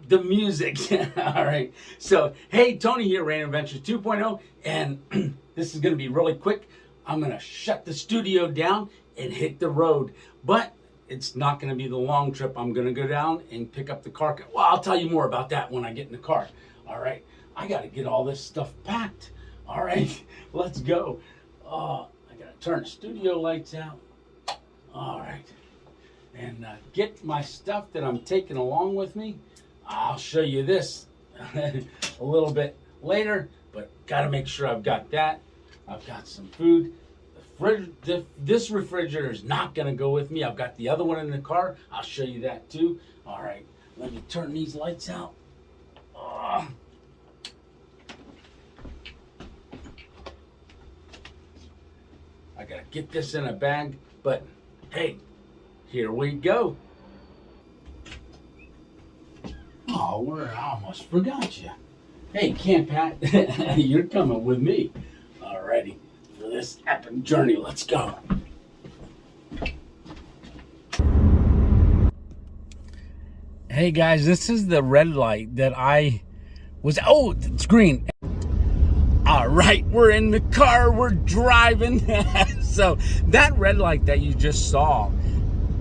the music. All right. So, hey, Tony here, Rain Adventures 2.0, and this is going to be really quick. I'm going to shut the studio down and hit the road, but it's not going to be the long trip. I'm going to go down and pick up the car. Well, I'll tell you more about that when I get in the car. All right. I got to get all this stuff packed. All right. Let's go. I got to turn the studio lights out. All right. And get my stuff that I'm taking along with me. I'll show you this a little bit later, but got to make sure I've got that. I've got some food. This refrigerator is not going to go with me. I've got the other one in the car. I'll show you that too. All right, let me turn these lights out. I got to get this in a bag, but hey, here we go. Oh, I almost forgot you. Hey, Camp Pat, you're coming with me. Alrighty, for this epic journey, let's go. Hey guys, this is the red light that I was, oh, it's green. All right, we're in the car, we're driving. So that red light that you just saw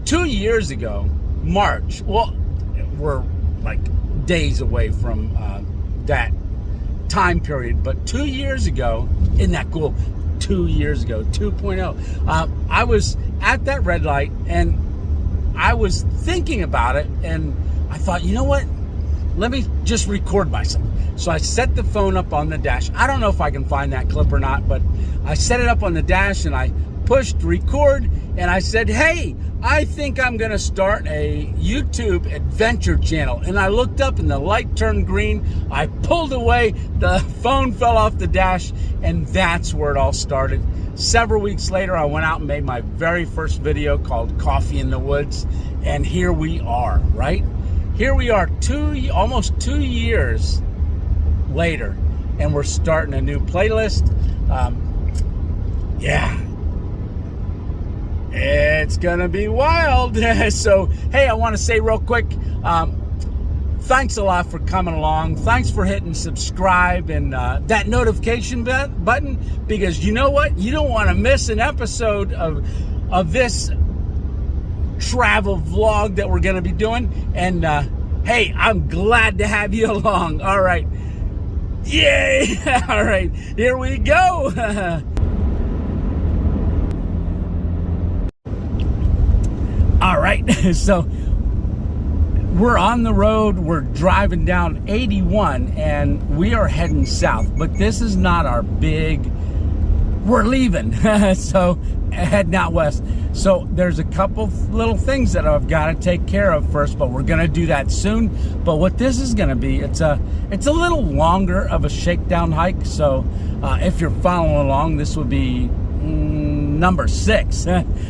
2 years ago, March, well, we're like days away from that time period, but 2 years ago, isn't that cool? 2 years ago, 2.0, I was at that red light and I was thinking about it, and I thought, you know what? Let me just record myself. So I set the phone up on the dash. I don't know if I can find that clip or not, but I set it up on the dash and I pushed record and I said, hey, I think I'm gonna start a YouTube adventure channel. And I looked up and the light turned green. I pulled away, the phone fell off the dash, and that's where it all started. Several weeks later, I went out and made my very first video called Coffee in the Woods. And here we are, right? Here we are almost 2 years later, and we're starting a new playlist. Yeah, it's gonna be wild. So hey, I want to say real quick, thanks a lot for coming along. Thanks for hitting subscribe and that notification button, because you know what, you don't want to miss an episode of this travel vlog that we're going to be doing. And hey, I'm glad to have you along. All right, yay. All right, here we go. All right, so we're on the road. We're driving down 81 and we are heading south, but this is not our big, we're leaving. So heading out west. So there's a couple little things that I've got to take care of first, but we're going to do that soon. But what this is going to be, it's a little longer of a shakedown hike. So if you're following along, this would be number 6.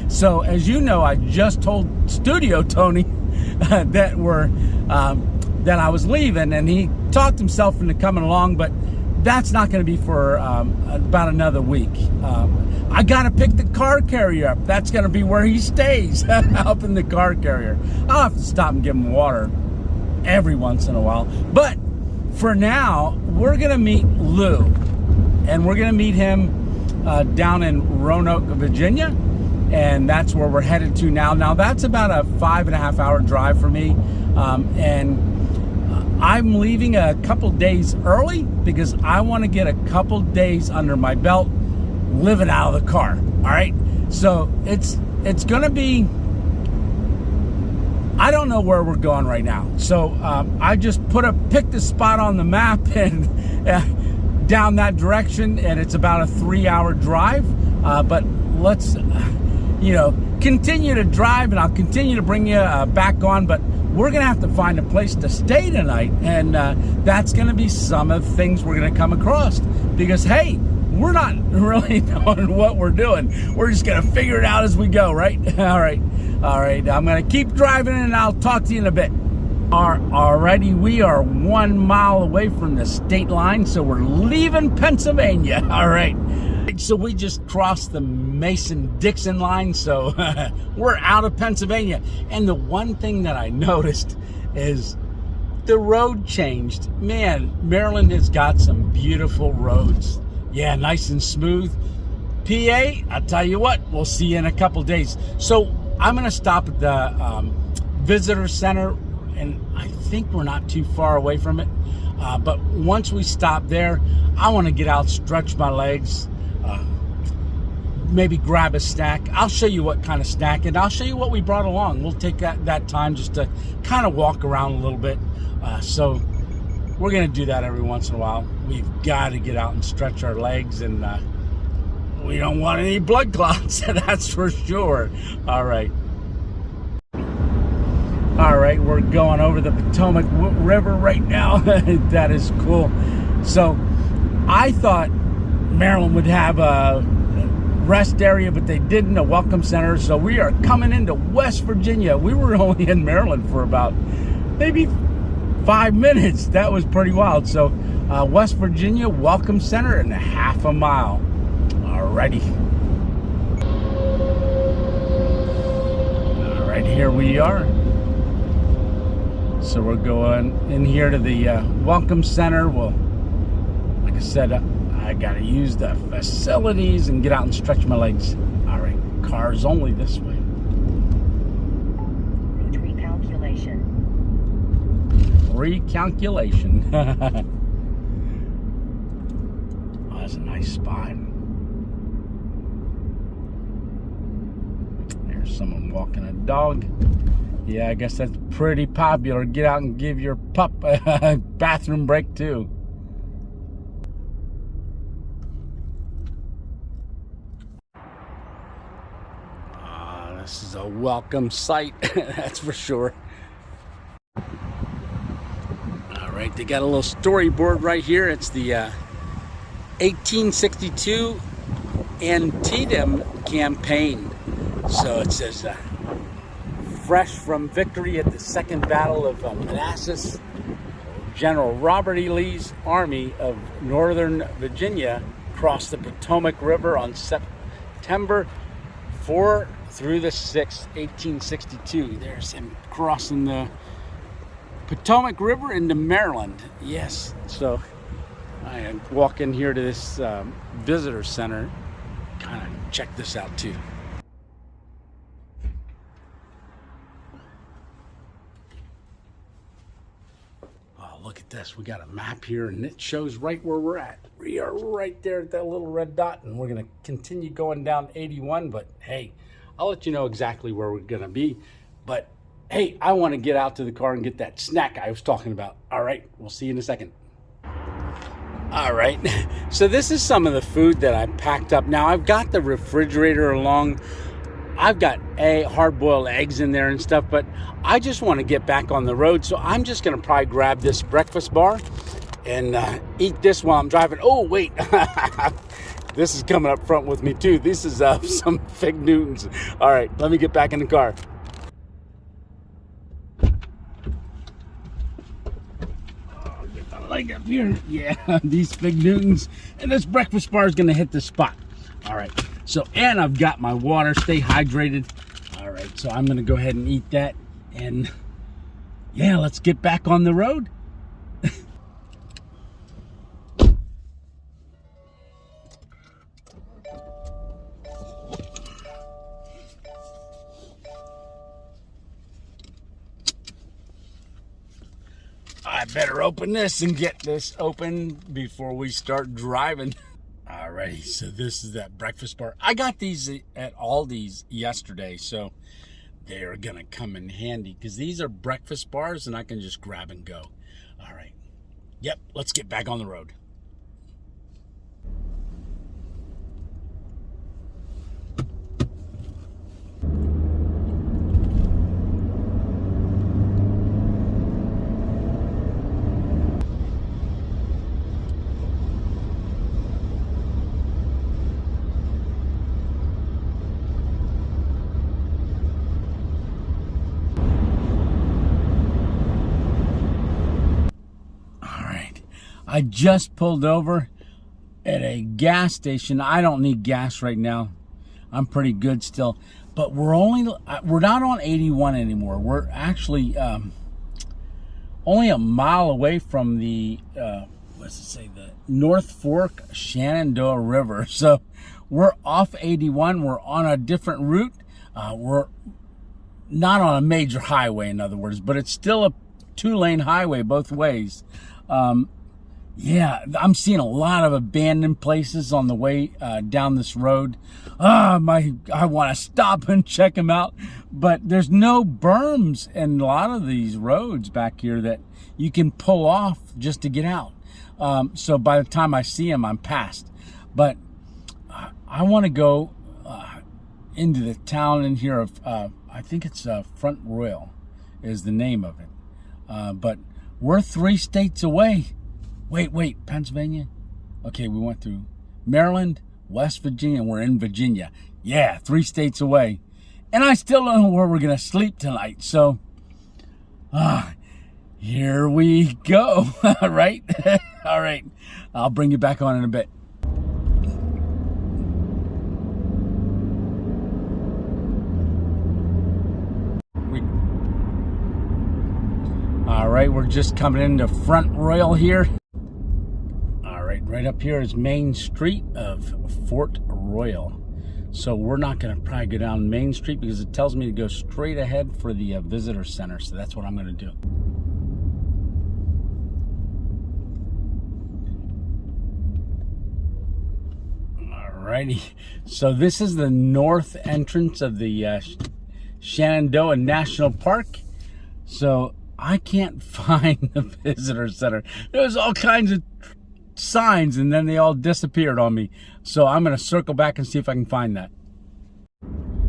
So as you know, I just told Studio Tony that I was leaving, and he talked himself into coming along, but that's not going to be for about another week. I got to pick the car carrier up. That's going to be where he stays, up in the car carrier. I'll have to stop and give him water every once in a while. But for now, we're going to meet Lou, and we're going to meet him down in Roanoke, Virginia, and that's where we're headed to now. Now, that's about a 5.5 hour drive for me, and I'm leaving a couple days early because I want to get a couple days under my belt living out of the car. All right, so it's gonna be, I don't know where we're going right now, so I just picked a spot on the map and down that direction, and it's about a 3-hour drive, but let's continue to drive, and I'll continue to bring you back on. But we're gonna have to find a place to stay tonight, and that's gonna be some of the things we're gonna come across, because hey, we're not really knowing what we're doing. We're just gonna figure it out as we go, right? All right, I'm gonna keep driving, and I'll talk to you in a bit. Alrighty, we are 1 mile away from the state line, so we're leaving Pennsylvania. All right, so we just crossed the Mason-Dixon line, so we're out of Pennsylvania. And the one thing that I noticed is the road changed. Man, Maryland has got some beautiful roads. Yeah, nice and smooth. PA, I'll tell you what, we'll see you in a couple days. So I'm going to stop at the visitor center, and I think we're not too far away from it. But once we stop there, I want to get out, stretch my legs, maybe grab a snack. I'll show you what kind of snack, and I'll show you what we brought along. We'll take that time just to kind of walk around a little bit. So we're going to do that every once in a while. We've got to get out and stretch our legs, and we don't want any blood clots, that's for sure. All right, we're going over the Potomac River right now. That is cool. So I thought Maryland would have a rest area, but they didn't, a welcome center. So we are coming into West Virginia. We were only in Maryland for about maybe 5 minutes. That was pretty wild. So West Virginia Welcome Center in a half a mile. Alrighty. All right, here we are. So we're going in here to the Welcome Center. Well, like I said, I gotta use the facilities and get out and stretch my legs. All right, cars only this way. Recalculation. Oh, that's a nice spot. There's someone walking a dog. Yeah, I guess that's pretty popular. Get out and give your pup a bathroom break too. This is a welcome sight, that's for sure. All right, they got a little storyboard right here. It's the 1862 Antietam campaign. So it says, fresh from victory at the Second Battle of Manassas, General Robert E. Lee's Army of Northern Virginia crossed the Potomac River on September 4 through the 6th, 1862. There's him crossing the Potomac River into Maryland. Yes, so I walk in here to this visitor center, kind of check this out too. Oh, look at this. We got a map here, and it shows right where we're at. We are right there at that little red dot, and we're going to continue going down 81, but hey, I'll let you know exactly where we're going to be. But hey, I want to get out to the car and get that snack I was talking about. All right, we'll see you in a second. All right, so this is some of the food that I packed up. Now, I've got the refrigerator along. I've got hard-boiled eggs in there and stuff, but I just want to get back on the road. So I'm just going to probably grab this breakfast bar and eat this while I'm driving. Oh, wait. This is coming up front with me too. This is some Fig Newtons. All right, let me get back in the car. Oh, get the leg up here. Yeah, these Fig Newtons. And this breakfast bar is gonna hit the spot. All right, so, and I've got my water, stay hydrated. All right, so I'm gonna go ahead and eat that. And yeah, let's get back on the road. I better open this and get this open before we start driving. Alrighty, so this is that breakfast bar. I got these at Aldi's yesterday, so they are gonna come in handy because these are breakfast bars and I can just grab and go. All right, yep, let's get back on the road. I just pulled over at a gas station. I don't need gas right now. I'm pretty good still. But we're not on 81 anymore. We're actually only a mile away from the, what's it say, the North Fork Shenandoah River. So we're off 81. We're on a different route. We're not on a major highway, in other words, but it's still a 2-lane highway both ways. Yeah, I'm seeing a lot of abandoned places on the way down this road. I want to stop and check them out, but there's no berms in a lot of these roads back here that you can pull off just to get out. So by the time I see them, I'm past. But I want to go into the town in here of, I think it's Front Royal is the name of it. But we're 3 states away. Wait, Pennsylvania? Okay, we went through Maryland, West Virginia, and we're in Virginia. Yeah, 3 states away. And I still don't know where we're going to sleep tonight. So, here we go, right? All right, I'll bring you back on in a bit. All right, we're just coming into Front Royal here. Right up here is Main Street of Fort Royal. So we're not going to probably go down Main Street because it tells me to go straight ahead for the visitor center. So that's what I'm going to do. Alrighty. So this is the north entrance of the Shenandoah National Park. So I can't find the visitor center. There's all kinds of signs and then they all disappeared on me. So I'm going to circle back and see if I can find that.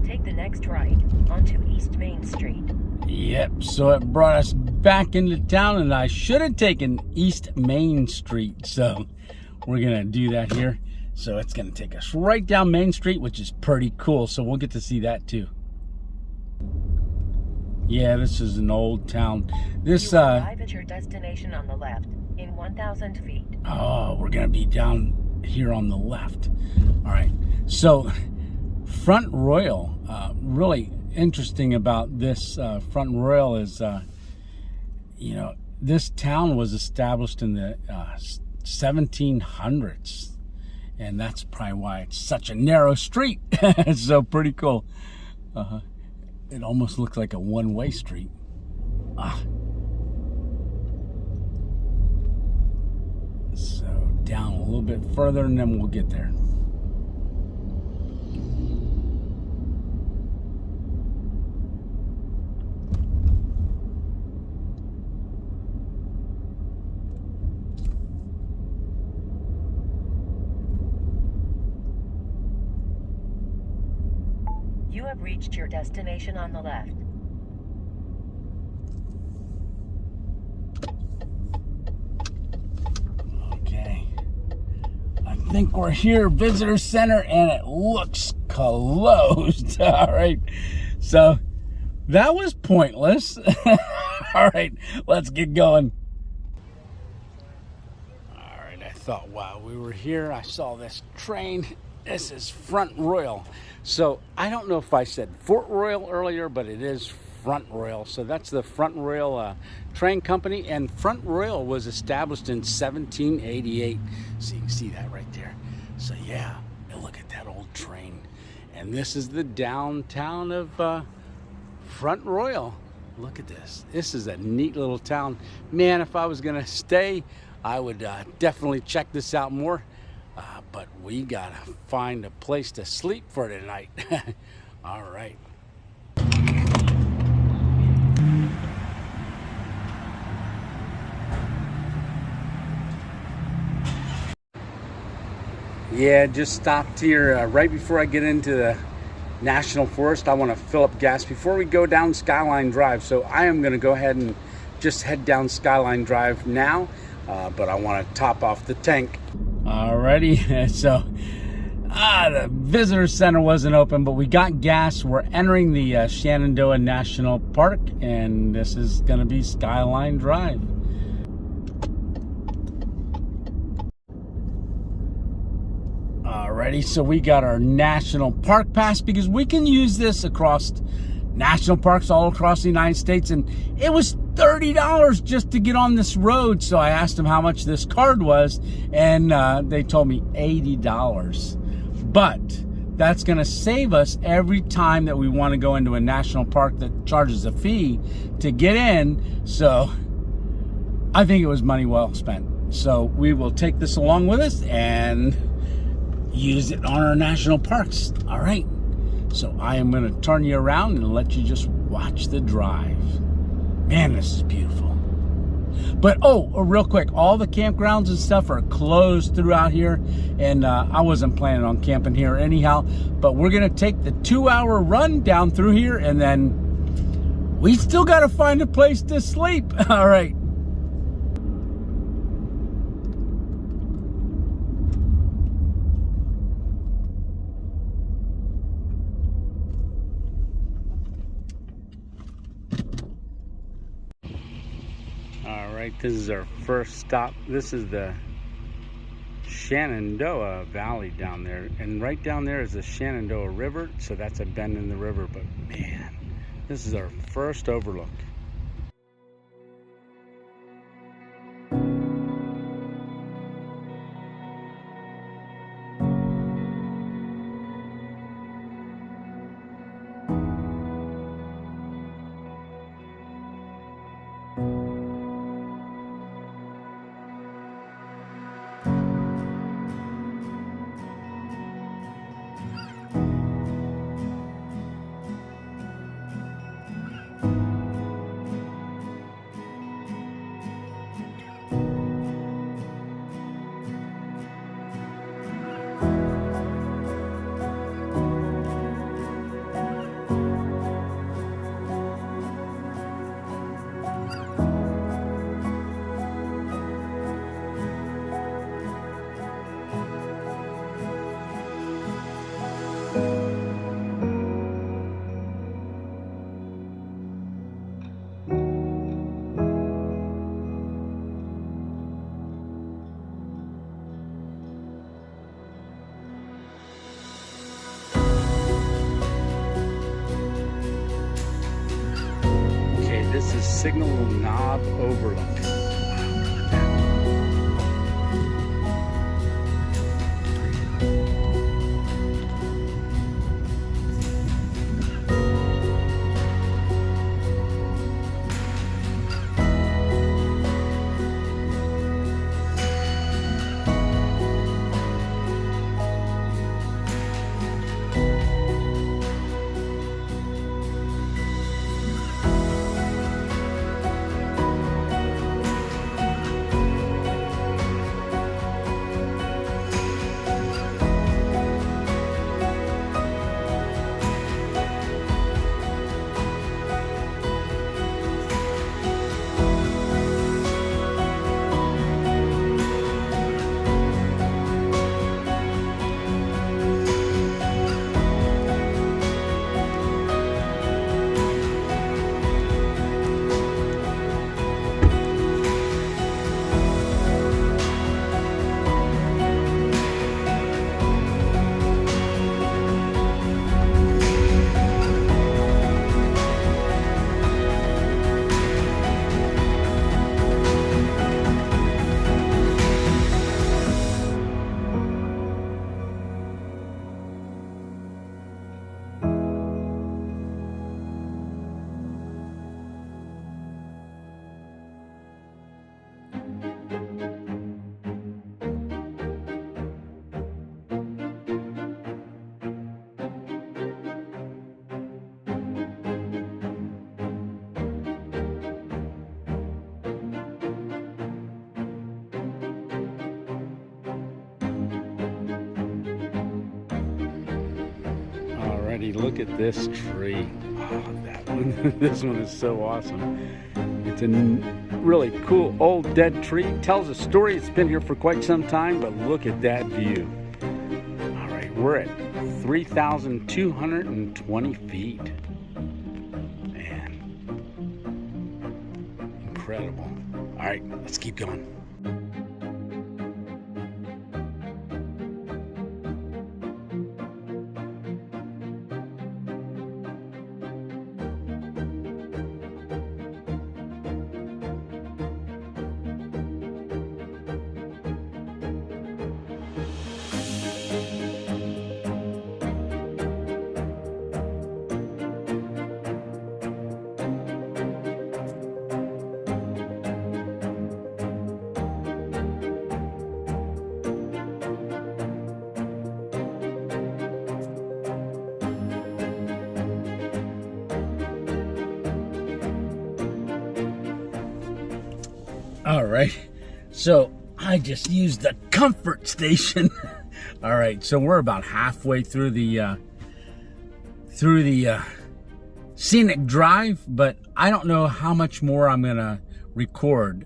Take the next right onto East Main Street. Yep, so it brought us back into town and I should have taken East Main Street. So we're going to do that here. So it's going to take us right down Main Street, which is pretty cool. So we'll get to see that too. Yeah, this is an old town. This you arrive at your destination on the left in 1,000 feet. Oh, we're gonna be down here on the left. All right. So, Front Royal. Really interesting about this Front Royal is, you know, this town was established in the 1700s, and that's probably why it's such a narrow street. So pretty cool. It almost looks like a one-way street. So down a little bit further and then we'll get there. You have reached your destination on the left. Okay. I think we're here, visitor center, and it looks closed. All right. So that was pointless. All right, let's get going. All right, I thought while we were here, I saw this train. This is Front Royal. So I don't know if I said Fort Royal earlier, but it is Front Royal. So that's the Front Royal train company, and Front Royal was established in 1788. So you can see that right there. So yeah, look at that old train. And this is the downtown of Front Royal. Look at this. This is a neat little town. Man, if I was gonna stay, I would definitely check this out more. But we gotta find a place to sleep for tonight. All right. Yeah, just stopped here right before I get into the National Forest. I want to fill up gas before we go down Skyline Drive. So I am going to go ahead and just head down Skyline Drive now. But I want to top off the tank. Alrighty, so the visitor center wasn't open, but we got gas. We're entering the Shenandoah National Park, and this is going to be Skyline Drive. Alrighty, so we got our National Park Pass because we can use this across national parks all across the United States, and it was $30 just to get on this road. So I asked them how much this card was, and they told me $80. But that's going to save us every time that we want to go into a national park that charges a fee to get in. So I think it was money well spent. So we will take this along with us and use it on our national parks. All right. So I am going to turn you around and let you just watch the drive. Man, this is beautiful. But, real quick, all the campgrounds and stuff are closed throughout here. And I wasn't planning on camping here anyhow. But we're going to take the 2-hour run down through here. And then we still got to find a place to sleep. All right. All right, this is our first stop. This is the Shenandoah Valley down there. And right down there is the Shenandoah River. So that's a bend in the river. But man, this is our first overlook. This is Signal Knob Overlook. Look at this tree. Oh, that one. This one is so awesome. It's a really cool old dead tree. It tells a story. It's been here for quite some time, but look at that view. All right, we're at 3,220 feet. Man, incredible. All right, let's keep going. All right, so I just used the comfort station. All right, so we're about halfway through the scenic drive, but I don't know how much more I'm gonna record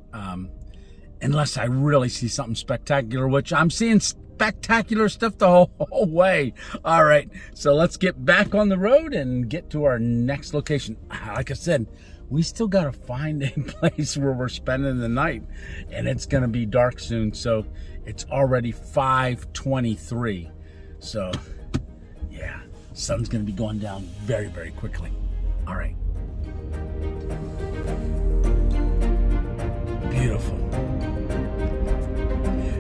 unless I really see something spectacular, which I'm seeing spectacular stuff the whole way. All right, so let's get back on the road and get to our next location. Like I said, we still got to find a place where we're spending the night, and it's going to be dark soon. So it's already 5:23. So yeah, sun's going to be going down very, very quickly. All right. Beautiful.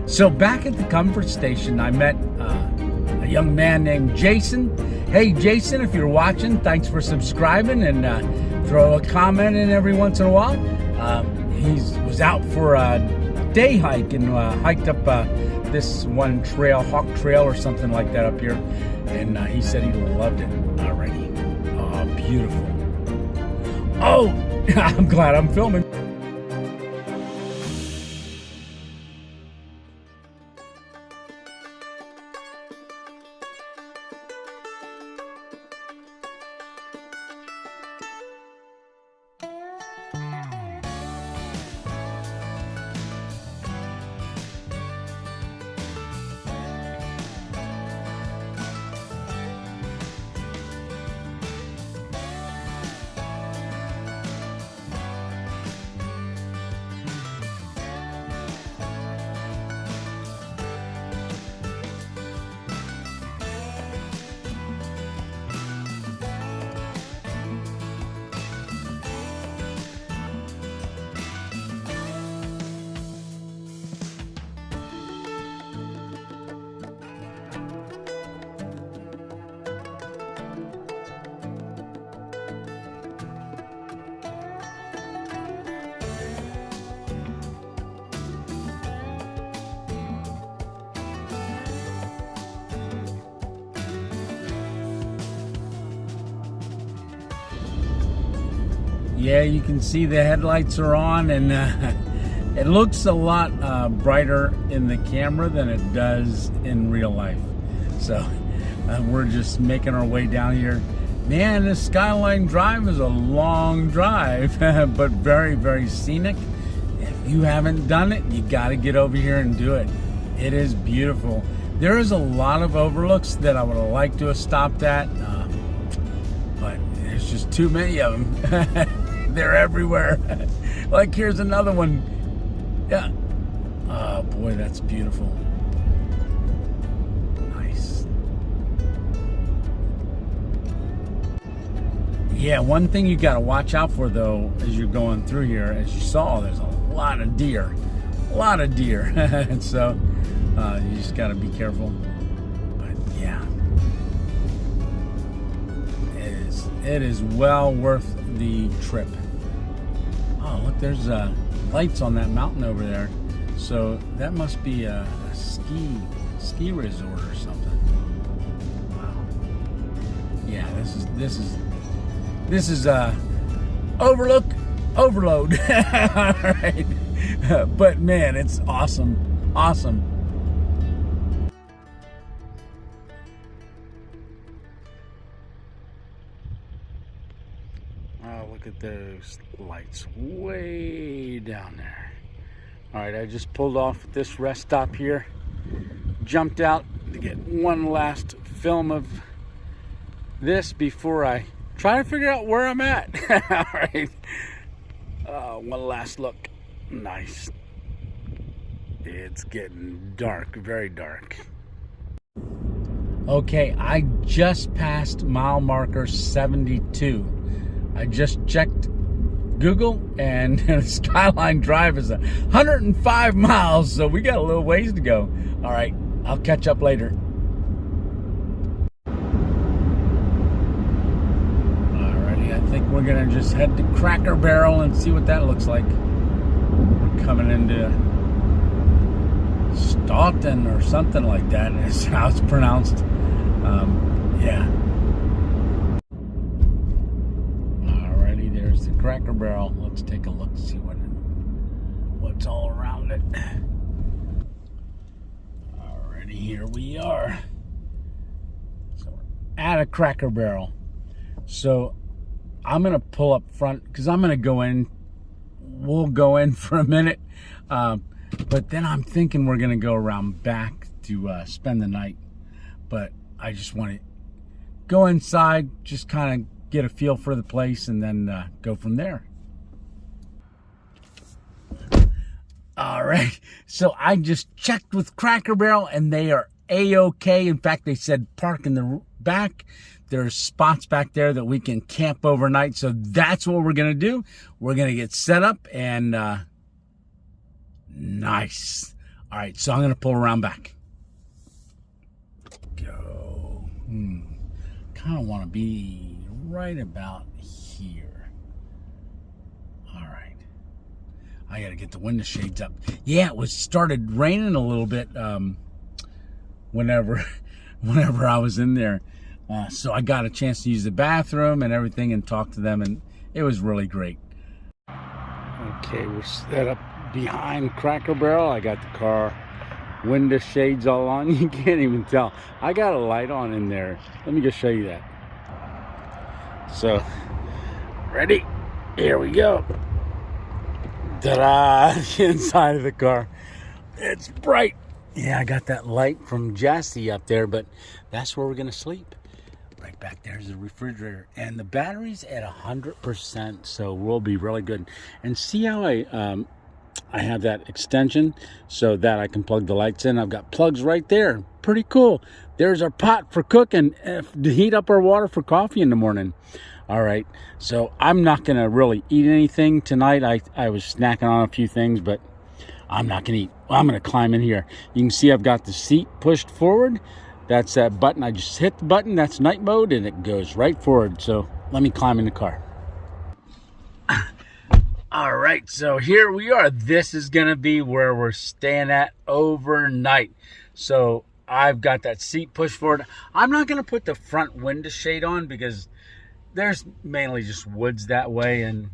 So back at the comfort station, I met a young man named Jason. Hey, Jason, if you're watching, thanks for subscribing, and throw a comment in every once in a while. He was out for a day hike and hiked up this one trail, Hawk Trail or something like that up here. And he said he loved it already. Oh, beautiful. Oh, I'm glad I'm filming. Yeah, you can see the headlights are on, and it looks a lot brighter in the camera than it does in real life. So we're just making our way down here. Man, this Skyline drive is a long drive, but very, very scenic. If you haven't done it, you got to get over here and do it. It is beautiful. There is a lot of overlooks that I would have liked to have stopped at, but there's just too many of them. They're everywhere. Like, here's another one. Yeah. Oh boy, that's beautiful. Nice. Yeah, one thing you got to watch out for though as you're going through here, as you saw, there's a lot of deer. A lot of deer. And so you just got to be careful. But yeah. It is well worth the trip. Oh, look, there's lights on that mountain over there. So that must be a ski resort or something. Wow. Yeah, this is overlook overload. All right. But man, it's awesome. Awesome. Look at those lights way down there. All right, I just pulled off at this rest stop here, jumped out to get one last film of this before I try to figure out where I'm at. All right, one last look. Nice. It's getting dark, very dark. Okay, I just passed mile marker 72. I just checked Google, and Skyline Drive is 105 miles, so we got a little ways to go. All right, I'll catch up later. Alrighty, I think we're gonna just head to Cracker Barrel and see what that looks like. We're coming into Staunton or something like that is how it's pronounced. Yeah. Alrighty, there's the Cracker Barrel. Let's take a look, see what lights all around it. Alrighty, here we are. So we're at a Cracker Barrel. So I'm gonna pull up front because I'm gonna go in. We'll go in for a minute, but then I'm thinking we're gonna go around back to spend the night. But I just want to go inside, just kind of get a feel for the place, and then go from there. All right, so I just checked with Cracker Barrel, and they are A-OK. In fact, they said park in the back. There's spots back there that we can camp overnight, so that's what we're going to do. We're going to get set up, and nice. All right, so I'm going to pull around back. Go. Kind of want to be right about here. All right. I got to get the window shades up. Yeah, it started raining a little bit whenever I was in there. So I got a chance to use the bathroom and everything and talk to them, and it was really great. Okay, we're set up behind Cracker Barrel. I got the car window shades all on. You can't even tell. I got a light on in there. Let me just show you that. So, ready? Here we go. Ta-da! The inside of the car. It's bright. Yeah, I got that light from Jassy up there, but that's where we're going to sleep. Right back there's the refrigerator, and the battery's at 100%, so we'll be really good. And see how I have that extension so that I can plug the lights in. I've got plugs right there. Pretty cool. There's our pot for cooking to heat up our water for coffee in the morning. All right, so I'm not gonna really eat anything tonight. I was snacking on a few things, but I'm not gonna eat. I'm gonna climb in here. You can see I've got the seat pushed forward. That's that button. I just hit the button. That's night mode, and it goes right forward. So let me climb in the car. All right, so here we are. This is going to be where we're staying at overnight. So I've got that seat pushed forward. I'm not going to put the front window shade on because there's mainly just woods that way, and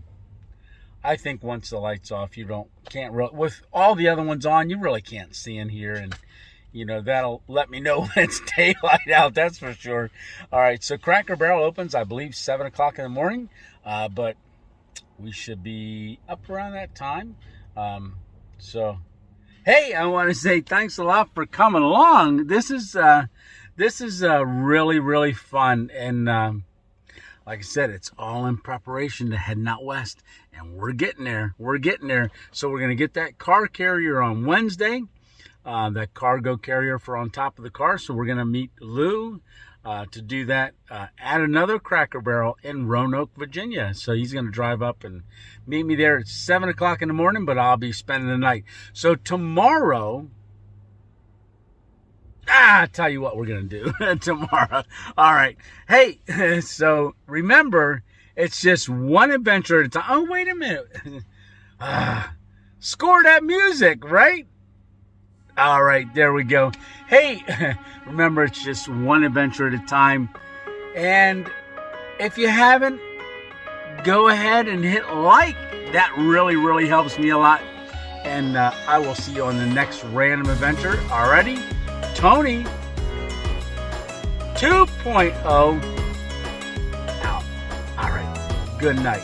I think once the light's off, can't really, with all the other ones on, you really can't see in here, and that'll let me know when it's daylight out, that's for sure. All right, so Cracker Barrel opens, I believe, 7 o'clock in the morning, but we should be up around that time. So, hey, I want to say thanks a lot for coming along. This is really, really fun, and like I said, it's all in preparation to heading out west, and we're getting there. So we're going to get that car carrier on Wednesday. That cargo carrier for on top of the car. So we're going to meet Lou to do that at another Cracker Barrel in Roanoke, Virginia. So he's going to drive up and meet me there at 7 o'clock in the morning, but I'll be spending the night. So tomorrow, I'll tell you what we're going to do tomorrow. All right. Hey, so remember, it's just one adventure at a time. Oh, wait a minute. Score that music, right? All right, there we go. Hey, remember, it's just one adventure at a time. And if you haven't, go ahead and hit like. That really, really helps me a lot. And I will see you on the next random adventure. Alrighty, Tony 2.0 out. All right, good night.